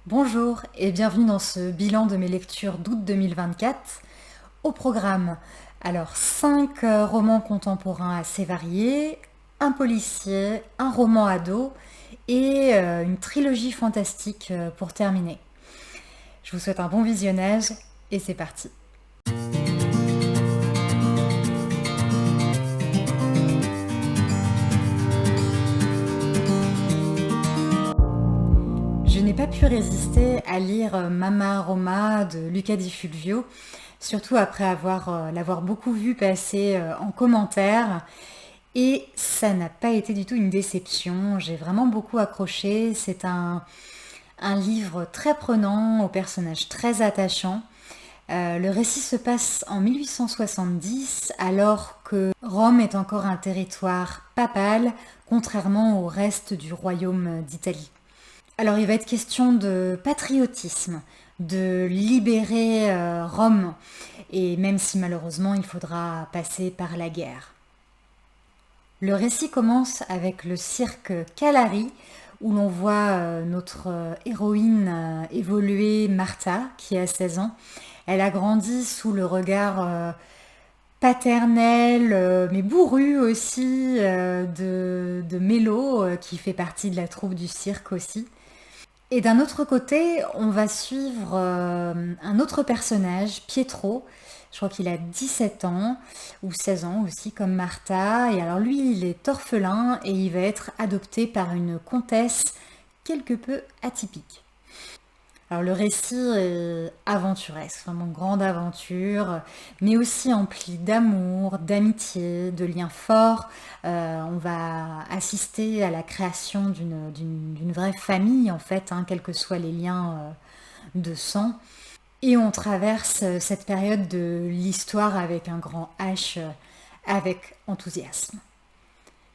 Bonjour et bienvenue dans ce bilan de mes lectures d'août 2024. Au programme, 5 romans contemporains assez variés, un policier, un roman ado et une trilogie fantastique pour terminer. Je vous souhaite un bon visionnage et c'est parti. Je n'ai pas pu résister à lire Mama Roma de Luca Di Fulvio, surtout après l'avoir beaucoup vu passer en commentaire. Et ça n'a pas été du tout une déception, j'ai vraiment beaucoup accroché. C'est un livre très prenant, aux personnages très attachants. Le récit se passe en 1870, alors que Rome est encore un territoire papal, contrairement au reste du royaume d'Italie. Alors il va être question de patriotisme, de libérer Rome, et même si malheureusement il faudra passer par la guerre. Le récit commence avec le cirque Calari, où l'on voit notre héroïne évoluer, Martha, qui a 16 ans. Elle a grandi sous le regard paternel, mais bourru aussi, de Mélo, qui fait partie de la troupe du cirque aussi. Et d'un autre côté, on va suivre un autre personnage, Pietro. Je crois qu'il a 17 ans ou 16 ans aussi, comme Martha. Et alors lui, il est orphelin et il va être adopté par une comtesse quelque peu atypique. Alors le récit est aventuresque, vraiment grande aventure, mais aussi empli d'amour, d'amitié, de liens forts. On va assister à la création d'une vraie famille en fait, quels que soient les liens de sang. Et on traverse cette période de l'histoire avec un grand H, avec enthousiasme.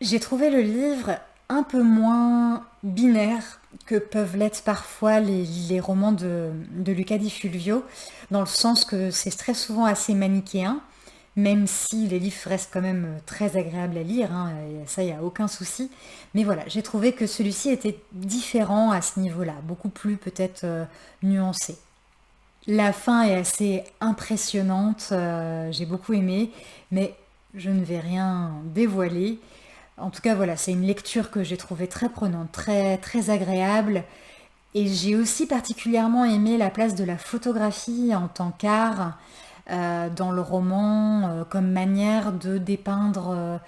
J'ai trouvé le livre un peu moins binaire que peuvent l'être parfois les romans de Luca Di Fulvio, dans le sens que c'est très souvent assez manichéen, même si les livres restent quand même très agréables à lire, et ça, il n'y a aucun souci. Mais voilà, j'ai trouvé que celui-ci était différent à ce niveau-là, beaucoup plus peut-être nuancé. La fin est assez impressionnante, j'ai beaucoup aimé, mais je ne vais rien dévoiler. En tout cas, voilà, c'est une lecture que j'ai trouvée très prenante, très, très agréable. Et j'ai aussi particulièrement aimé la place de la photographie en tant qu'art dans le roman, comme manière de dépeindre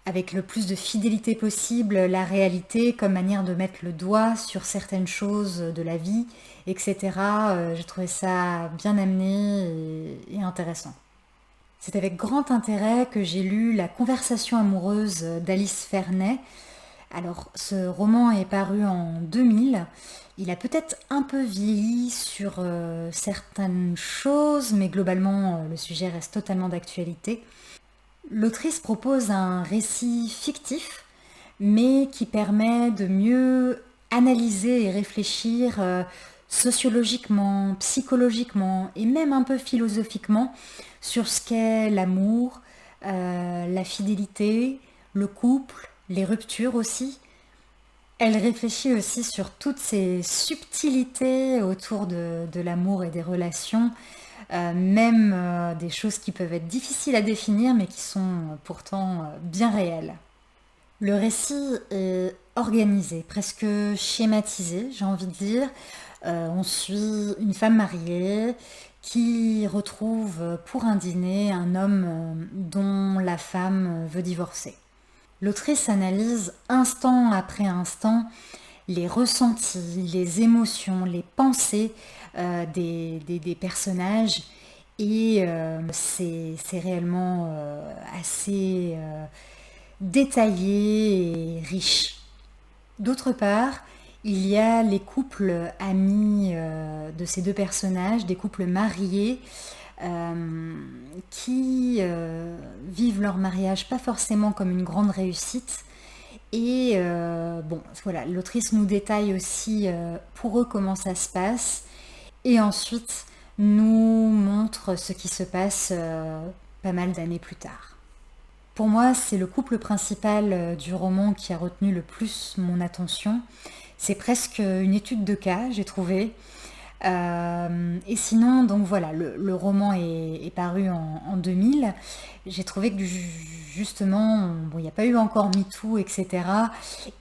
avec le plus de fidélité possible la réalité, comme manière de mettre le doigt sur certaines choses de la vie, etc. J'ai trouvé ça bien amené et intéressant. C'est avec grand intérêt que j'ai lu La conversation amoureuse d'Alice Ferney. Alors, ce roman est paru en 2000. Il a peut-être un peu vieilli sur certaines choses, mais globalement, le sujet reste totalement d'actualité. L'autrice propose un récit fictif, mais qui permet de mieux analyser et réfléchir sociologiquement, psychologiquement et même un peu philosophiquement sur ce qu'est l'amour, la fidélité, le couple, les ruptures aussi. Elle réfléchit aussi sur toutes ces subtilités autour de l'amour et des relations, même des choses qui peuvent être difficiles à définir mais qui sont pourtant bien réelles. Le récit est organisé, presque schématisé, j'ai envie de dire. On suit une femme mariée qui retrouve pour un dîner un homme dont la femme veut divorcer. L'autrice analyse instant après instant les ressentis, les émotions, les pensées des personnages et c'est réellement assez détaillé et riche. D'autre part, il y a les couples amis de ces deux personnages, des couples mariés qui vivent leur mariage pas forcément comme une grande réussite. Et bon, voilà, l'autrice nous détaille aussi pour eux comment ça se passe. Et ensuite, nous montre ce qui se passe pas mal d'années plus tard. Pour moi, c'est le couple principal du roman qui a retenu le plus mon attention. C'est presque une étude de cas, j'ai trouvé. Et sinon, donc voilà, le roman est paru en 2000. J'ai trouvé que justement, bon, il n'y a pas eu encore MeToo, etc.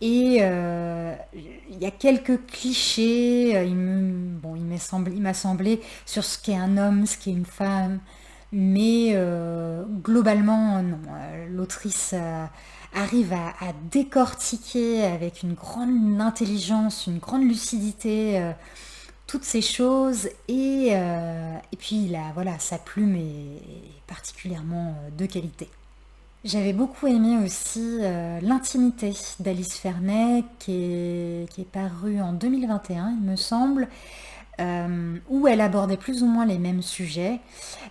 Et il y a quelques clichés, bon, il m'a semblé, sur ce qu'est un homme, ce qu'est une femme. Mais globalement, non. L'autrice arrive à décortiquer avec une grande intelligence, une grande lucidité toutes ces choses et puis là, voilà, sa plume est particulièrement de qualité. J'avais beaucoup aimé aussi L'intimité d'Alice Ferney qui est paru en 2021 il me semble, où elle abordait plus ou moins les mêmes sujets,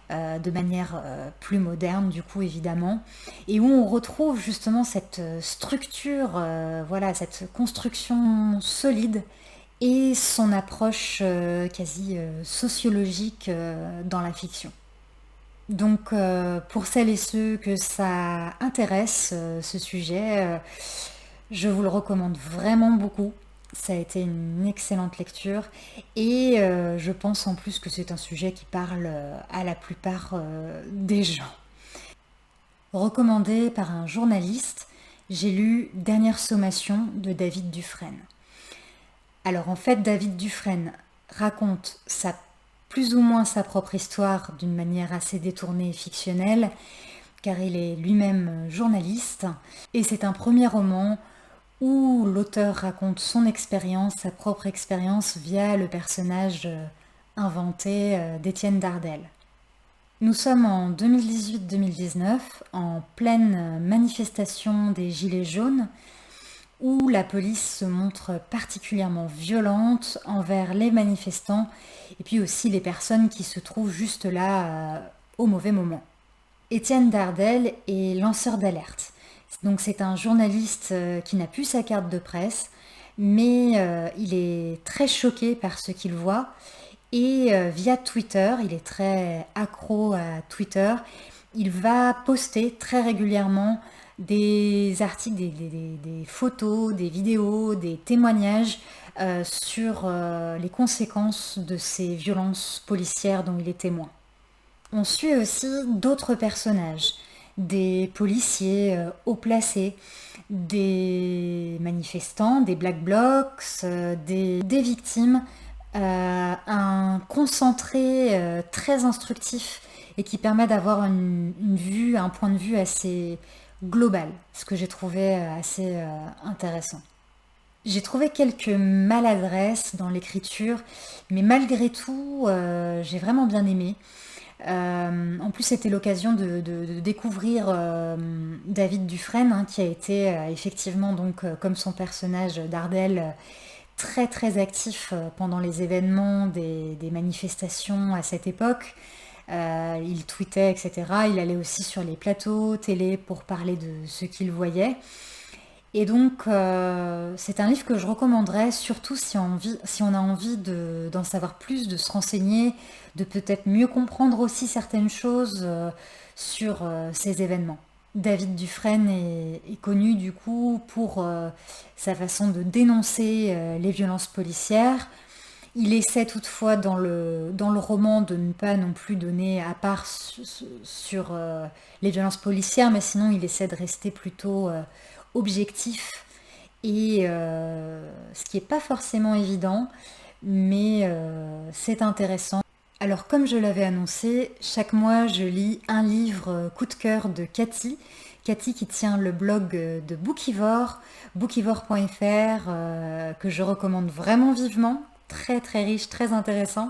de manière plus moderne du coup évidemment, et où on retrouve justement cette structure, voilà, cette construction solide et son approche quasi sociologique dans la fiction. Donc pour celles et ceux que ça intéresse, ce sujet, je vous le recommande vraiment beaucoup. Ça a été une excellente lecture et je pense en plus que c'est un sujet qui parle à la plupart des gens. Recommandé par un journaliste, j'ai lu Dernière sommation de David Dufresne. Alors en fait, David Dufresne raconte plus ou moins sa propre histoire d'une manière assez détournée et fictionnelle, car il est lui-même journaliste, et c'est un premier roman où l'auteur raconte son expérience, sa propre expérience, via le personnage inventé d'Étienne Dardel. Nous sommes en 2018-2019, en pleine manifestation des Gilets jaunes, où la police se montre particulièrement violente envers les manifestants et puis aussi les personnes qui se trouvent juste là au mauvais moment. Étienne Dardel est lanceur d'alerte. Donc c'est un journaliste qui n'a plus sa carte de presse, mais il est très choqué par ce qu'il voit et via Twitter, il est très accro à Twitter, il va poster très régulièrement des articles, des photos, des vidéos, des témoignages sur les conséquences de ces violences policières dont il est témoin. On suit aussi d'autres personnages, des policiers haut placés, des manifestants, des black blocs, des victimes, un concentré très instructif et qui permet d'avoir une vue, un point de vue assez global, ce que j'ai trouvé assez intéressant. J'ai trouvé quelques maladresses dans l'écriture, mais malgré tout, j'ai vraiment bien aimé. En plus, c'était l'occasion de découvrir David Dufresne, hein, qui a été effectivement, donc, comme son personnage Dardel, très très actif pendant les événements des manifestations à cette époque. Il tweetait, etc. Il allait aussi sur les plateaux télé pour parler de ce qu'il voyait. Et donc, c'est un livre que je recommanderais, surtout si on a envie d'en savoir plus, de se renseigner, de peut-être mieux comprendre aussi certaines choses sur ces événements. David Dufresne est connu du coup pour sa façon de dénoncer les violences policières. Il essaie toutefois dans le roman de ne pas non plus donner à part sur les violences policières, mais sinon il essaie de rester plutôt objectif et ce qui n'est pas forcément évident, mais c'est intéressant. Alors comme je l'avais annoncé, chaque mois je lis un livre coup de cœur de Cathy. Cathy qui tient le blog de Bookivore, bookivore.fr, que je recommande vraiment vivement, très très riche, très intéressant.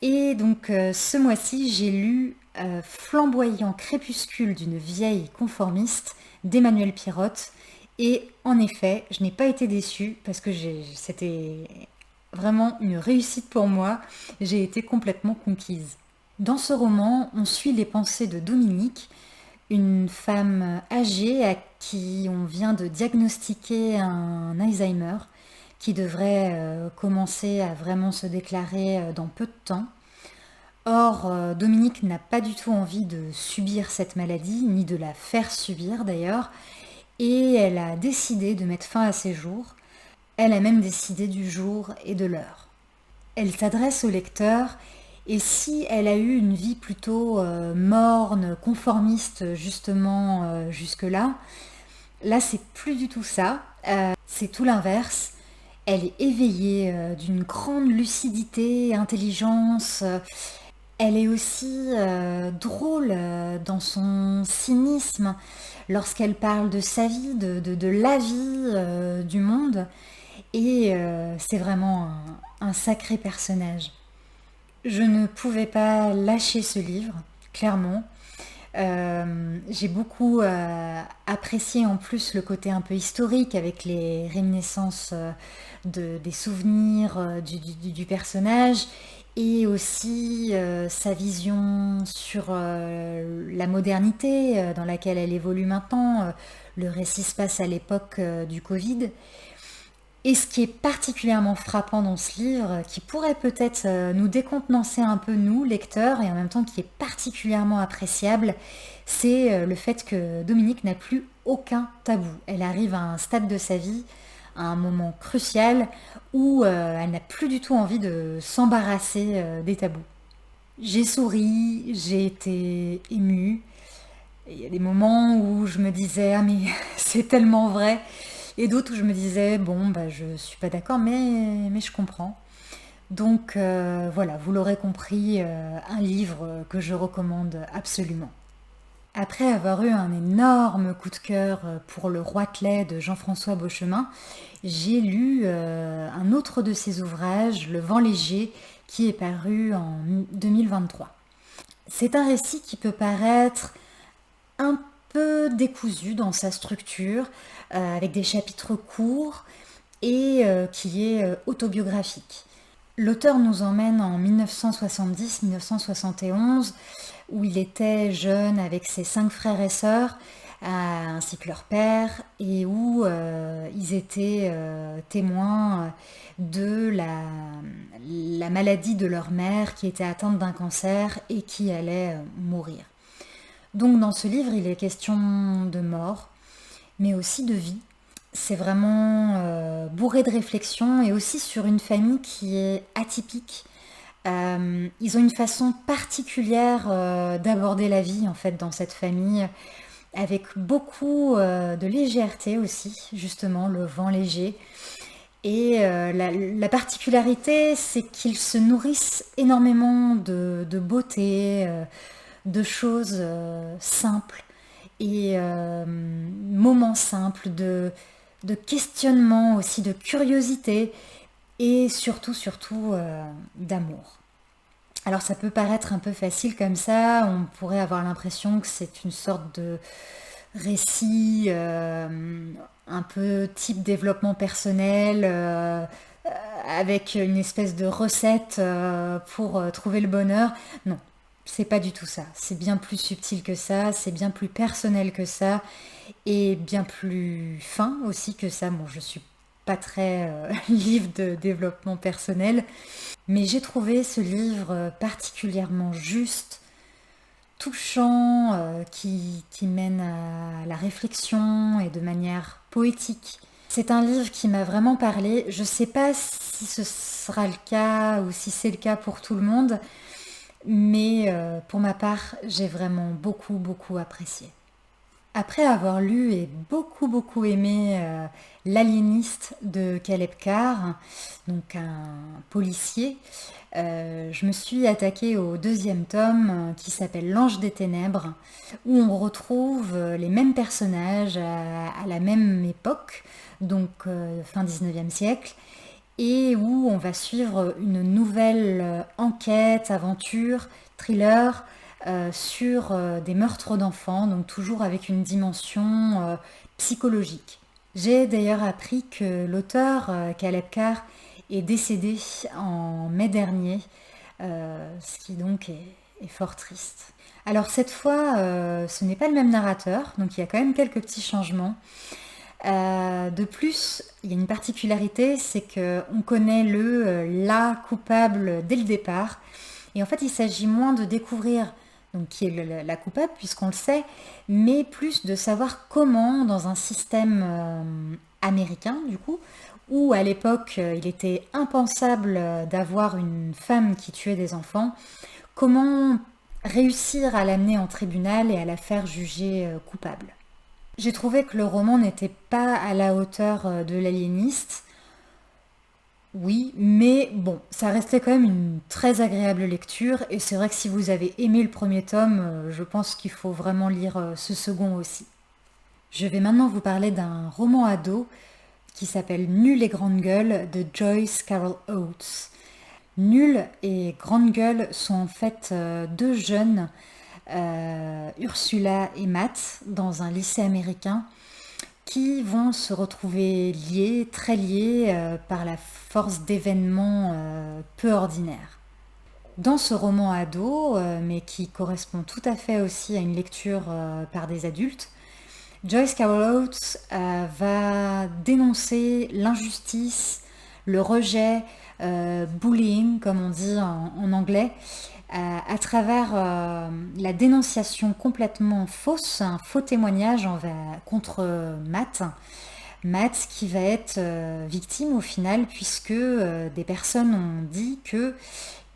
Et donc ce mois-ci j'ai lu Flamboyant crépuscule d'une vieille conformiste d'Emmanuel Pirotte. Et en effet, je n'ai pas été déçue parce que c'était vraiment une réussite pour moi. J'ai été complètement conquise. Dans ce roman, on suit les pensées de Dominique, une femme âgée à qui on vient de diagnostiquer un Alzheimer qui devrait commencer à vraiment se déclarer dans peu de temps. Or, Dominique n'a pas du tout envie de subir cette maladie, ni de la faire subir d'ailleurs, et elle a décidé de mettre fin à ses jours. Elle a même décidé du jour et de l'heure. Elle s'adresse au lecteur et si elle a eu une vie plutôt morne, conformiste justement jusque-là, là c'est plus du tout ça, c'est tout l'inverse. Elle est éveillée d'une grande lucidité, intelligence. Elle est aussi drôle dans son cynisme lorsqu'elle parle de sa vie, de la vie, du monde. Et c'est vraiment un sacré personnage. Je ne pouvais pas lâcher ce livre, clairement. J'ai beaucoup apprécié en plus le côté un peu historique avec les réminiscences des souvenirs du personnage et aussi sa vision sur la modernité dans laquelle elle évolue maintenant. Le récit se passe à l'époque du Covid. Et ce qui est particulièrement frappant dans ce livre, qui pourrait peut-être nous décontenancer un peu nous, lecteurs, et en même temps qui est particulièrement appréciable, c'est le fait que Dominique n'a plus aucun tabou. Elle arrive à un stade de sa vie, à un moment crucial, où elle n'a plus du tout envie de s'embarrasser des tabous. J'ai souri, j'ai été émue. Il y a des moments où je me disais, ah mais c'est tellement vrai. Et d'autres où je me disais, bon, bah, je suis pas d'accord, mais je comprends. Donc voilà, vous l'aurez compris, un livre que je recommande absolument. Après avoir eu un énorme coup de cœur pour Le Roitelet de Jean-François Beauchemin, j'ai lu un autre de ses ouvrages, Le Vent léger, qui est paru en 2023. C'est un récit qui peut paraître un peu décousu dans sa structure, avec des chapitres courts et qui est autobiographique. L'auteur nous emmène en 1970-1971, où il était jeune avec ses 5 frères et sœurs, ainsi que leur père, et où ils étaient témoins de la maladie de leur mère qui était atteinte d'un cancer et qui allait mourir. Donc dans ce livre, il est question de mort, mais aussi de vie. C'est vraiment bourré de réflexion et aussi sur une famille qui est atypique. Ils ont une façon particulière d'aborder la vie en fait dans cette famille, avec beaucoup de légèreté aussi, justement, le vent léger. Et la particularité, c'est qu'ils se nourrissent énormément de beauté, de choses simples et moments simples, de questionnement aussi, de curiosité et surtout d'amour. Alors ça peut paraître un peu facile comme ça, on pourrait avoir l'impression que c'est une sorte de récit un peu type développement personnel, avec une espèce de recette pour trouver le bonheur. Non, c'est pas du tout ça. C'est bien plus subtil que ça, c'est bien plus personnel que ça, et bien plus fin aussi que ça. Bon, je suis pas très livre de développement personnel, mais j'ai trouvé ce livre particulièrement juste, touchant, qui mène à la réflexion et de manière poétique. C'est un livre qui m'a vraiment parlé. Je ne sais pas si ce sera le cas ou si c'est le cas pour tout le monde, mais pour ma part, j'ai vraiment beaucoup apprécié. Après avoir lu et beaucoup aimé L'Aliéniste de Caleb Carr, donc un policier, je me suis attaquée au 2e tome qui s'appelle L'Ange des Ténèbres, où on retrouve les mêmes personnages à la même époque, donc fin 19e siècle, et où on va suivre une nouvelle enquête, aventure, thriller, sur des meurtres d'enfants, donc toujours avec une dimension psychologique. J'ai d'ailleurs appris que l'auteur, Caleb Carr, est décédé en mai dernier, ce qui donc est fort triste. Alors cette fois, ce n'est pas le même narrateur, donc il y a quand même quelques petits changements. De plus, il y a une particularité, c'est qu'on connaît la coupable dès le départ. Et en fait, il s'agit moins de découvrir donc, qui est la coupable, puisqu'on le sait, mais plus de savoir comment, dans un système américain, du coup, où à l'époque il était impensable d'avoir une femme qui tuait des enfants, comment réussir à l'amener en tribunal et à la faire juger coupable. J'ai trouvé que le roman n'était pas à la hauteur de l'Aliéniste, oui, mais bon, ça restait quand même une très agréable lecture, et c'est vrai que si vous avez aimé le premier tome, je pense qu'il faut vraiment lire ce second aussi. Je vais maintenant vous parler d'un roman ado qui s'appelle Nul et Grande Gueule de Joyce Carol Oates. Nul et Grande Gueule sont en fait deux jeunes, Ursula et Matt, dans un lycée américain, qui vont se retrouver liés, très liés, par la force d'événements peu ordinaires. Dans ce roman ado, mais qui correspond tout à fait aussi à une lecture par des adultes, Joyce Carol Oates va dénoncer l'injustice, le rejet, bullying comme on dit en anglais, à travers la dénonciation complètement fausse, un faux témoignage contre Matt. Matt qui va être victime au final, puisque des personnes ont dit que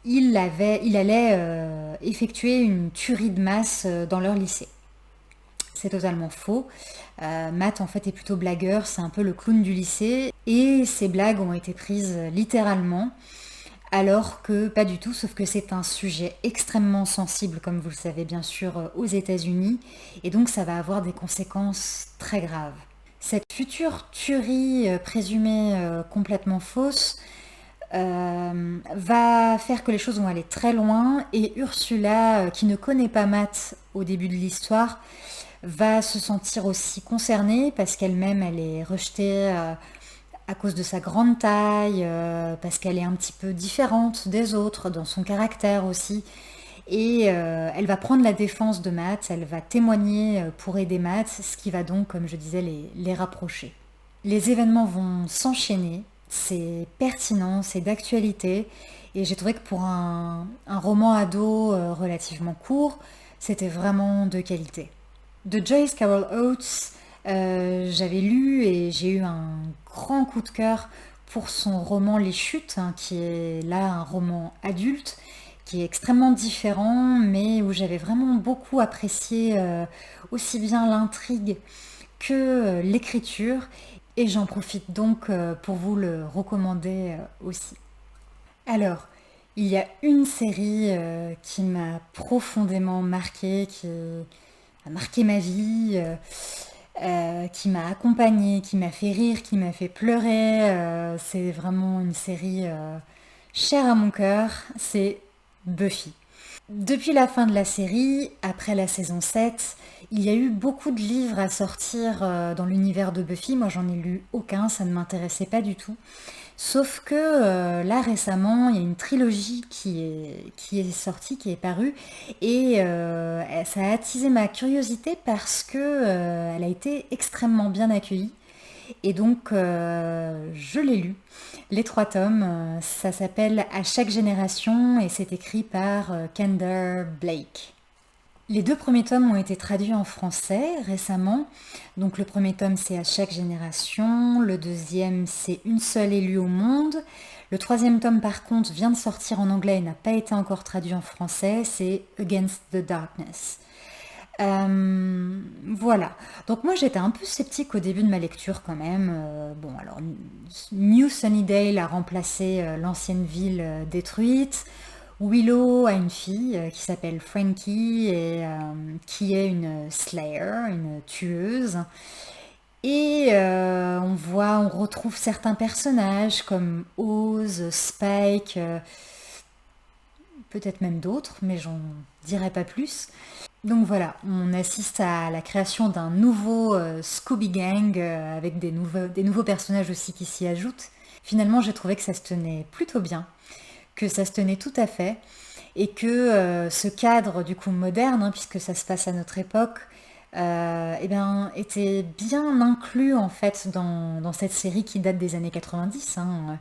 il allait effectuer une tuerie de masse dans leur lycée. C'est totalement faux. Matt en fait est plutôt blagueur, c'est un peu le clown du lycée, et ces blagues ont été prises littéralement, alors que pas du tout, sauf que c'est un sujet extrêmement sensible, comme vous le savez bien sûr, aux États-Unis, et donc ça va avoir des conséquences très graves. Cette future tuerie présumée complètement fausse va faire que les choses vont aller très loin, et Ursula, qui ne connaît pas Matt au début de l'histoire, va se sentir aussi concernée parce qu'elle-même elle est rejetée à cause de sa grande taille, parce qu'elle est un petit peu différente des autres dans son caractère aussi. Et elle va prendre la défense de Matt, elle va témoigner pour aider Matt, ce qui va donc, comme je disais, les rapprocher. Les événements vont s'enchaîner, c'est pertinent, c'est d'actualité, et j'ai trouvé que pour un roman ado relativement court, c'était vraiment de qualité. De Joyce Carol Oates, j'avais lu et j'ai eu un grand coup de cœur pour son roman Les Chutes, hein, qui est là un roman adulte, qui est extrêmement différent, mais où j'avais vraiment beaucoup apprécié aussi bien l'intrigue que l'écriture, et j'en profite donc pour vous le recommander aussi. Alors, il y a une série qui m'a profondément marquée, qui a marqué ma vie, qui m'a accompagnée, qui m'a fait rire, qui m'a fait pleurer. C'est vraiment une série chère à mon cœur, c'est Buffy. Depuis la fin de la série, après la saison 7, il y a eu beaucoup de livres à sortir dans l'univers de Buffy. Moi, j'en ai lu aucun, ça ne m'intéressait pas du tout. Sauf que là récemment, il y a une trilogie qui est sortie, qui est parue, et ça a attisé ma curiosité parce que elle a été extrêmement bien accueillie. Et donc je l'ai lu. Les 3 tomes, ça s'appelle À chaque génération et c'est écrit par Kendra Blake. Les 2 premiers tomes ont été traduits en français récemment. Donc le premier tome c'est À chaque génération, le deuxième c'est Une seule élue au monde. Le 3e tome par contre vient de sortir en anglais et n'a pas été encore traduit en français, c'est Against the Darkness. Voilà. Donc moi j'étais un peu sceptique au début de ma lecture quand même. Bon alors New Sunnydale a remplacé l'ancienne ville détruite. Willow a une fille qui s'appelle Frankie et qui est une slayer, une tueuse. Et on retrouve certains personnages comme Oz, Spike, peut-être même d'autres, mais j'en dirai pas plus. Donc voilà, on assiste à la création d'un nouveau Scooby Gang avec des nouveaux personnages aussi qui s'y ajoutent. Finalement, j'ai trouvé que ça se tenait plutôt bien, que ça se tenait tout à fait, et que ce cadre du coup moderne, hein, puisque ça se passe à notre époque, était bien inclus en fait dans cette série qui date des années 90, hein,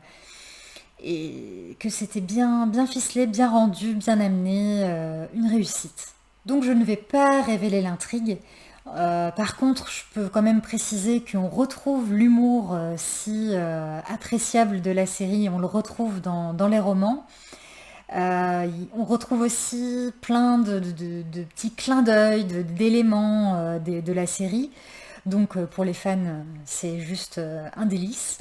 et que c'était bien ficelé, bien rendu, bien amené, une réussite. Donc je ne vais pas révéler l'intrigue. Par contre, je peux quand même préciser qu'on retrouve l'humour si appréciable de la série, on le retrouve dans les romans. On retrouve aussi plein de petits clins d'œil, d'éléments de la série. Donc pour les fans, c'est juste un délice.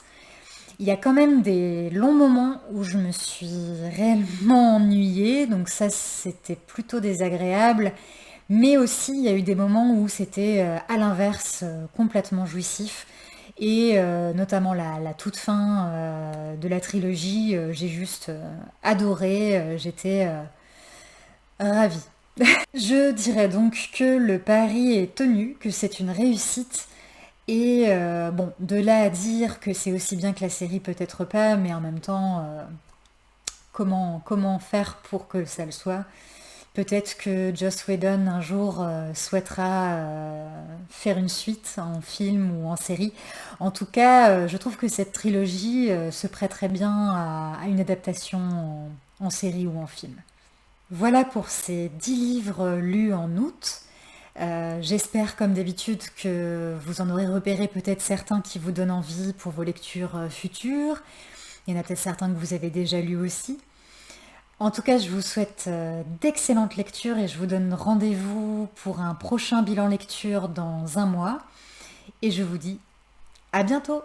Il y a quand même des longs moments où je me suis réellement ennuyée, donc ça c'était plutôt désagréable. Mais aussi il y a eu des moments où c'était à l'inverse complètement jouissif. Et notamment la toute fin de la trilogie, j'ai juste adoré, j'étais ravie. Je dirais donc que le pari est tenu, que c'est une réussite. Et bon, de là à dire que c'est aussi bien que la série, peut-être pas, mais en même temps, comment faire pour que ça le soit? Peut-être que Joss Whedon un jour souhaitera faire une suite en film ou en série. En tout cas, je trouve que cette trilogie se prêterait bien à une adaptation en série ou en film. Voilà pour ces 10 livres lus en août. J'espère comme d'habitude que vous en aurez repéré peut-être certains qui vous donnent envie pour vos lectures futures. Il y en a peut-être certains que vous avez déjà lus aussi. En tout cas, je vous souhaite d'excellentes lectures et je vous donne rendez-vous pour un prochain bilan lecture dans un mois. Et je vous dis à bientôt!